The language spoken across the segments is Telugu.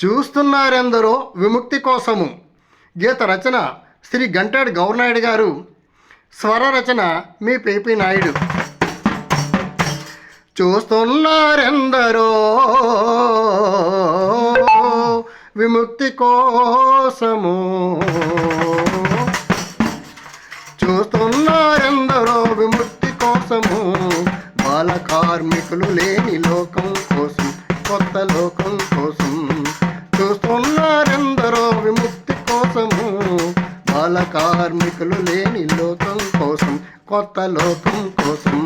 చూస్తున్నారెందరో విముక్తి కోసము. గీత రచన శ్రీ గంటాడి గౌరనాయుడు గారు. స్వర రచన మీ పేపీ నాయుడు. చూస్తున్నారెందరో విముక్తి కోసము, చూస్తున్నారెందరో విముక్తి కోసము, బాల కార్మికులు లేని లోకం కోసం, కొత్త లోకం కోసం. చూస్తున్నారెందరో విముక్తి కోసము, బాల కార్మికులు లేని లోకం కోసం, కొత్త లోకం కోసం.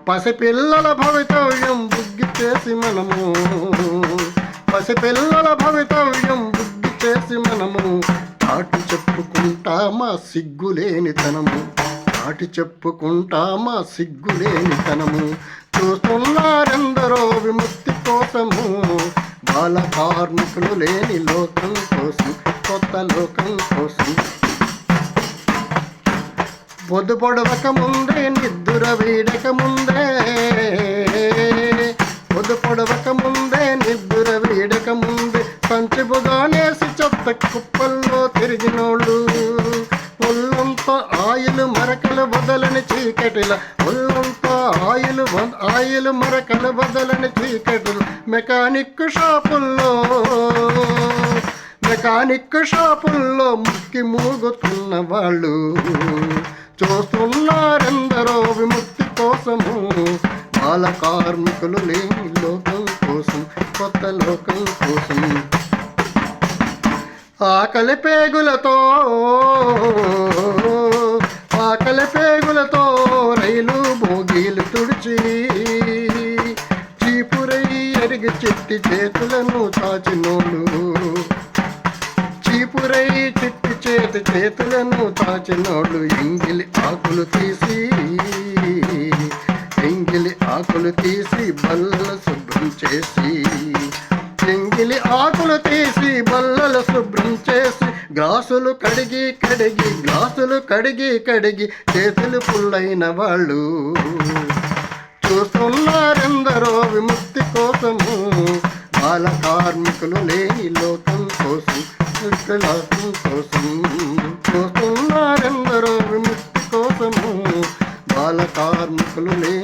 పసిపిల్లల భవితవ్యం బుద్ధి చేసి మనము, పసిపిల్లల భవితవ్యం బుద్ధి చేసి మనము, చాటి చెప్పుకుంటామా సిగ్గులేనితనము, చాటి చెప్పుకుంటామా సిగ్గులేనితనము. చూస్తున్నారెందరో విముక్తి కోసము, బాల కార్మికులు లేని లోకం కోసం, కొత్త లోకం కోసం. పొద్దు పొడవక ముందే నిద్దుర వీడక ముందే, పొద్దు పొడవక ముందే నిద్దుర వీడక ముందే, సంచిబుగానేసి చెత్త కుప్పల్లో తిరిగినోళ్ళు, ఒళ్ళంతా ఆయిలు మరకలు వదలని చీకటిల, ఒళ్ళంతా ఆయిలు మరకలు వదలని చీకటిల, మెకానిక్ షాపుల్లో ముక్కి మూగుతున్న వాళ్ళు. చూస్తున్నారెందరో విముక్తి కోసము, బాల కార్మికులు లేని లోకం కోసం, కొత్త లోకం కోసం. ఆకలి పేగులతో రైలు బోగీలు తుడిచి, చీపురై ఎరిగి చిట్టి చేతులను చాచినోళ్ళు, చీపురై చిట్టి చేతులను చాచినోళ్ళు, ఎంగిలి ఆకులు తీసి బల్లలు శుభ్రం చేసి, ఎంగిలి ఆకులు తీసి బల్లలు శుభ్రం చేసి, గ్లాసులు కడిగి చేతులు పుల్లైన వాళ్ళు. చూస్తున్నారెందరో విముక్తి కోసము, బాల కార్మికులు లేని లోకం కోసం, లోకం కోసం. చూస్తున్నారెందరో విముక్తి కోసము, బాల కార్మికులు లేని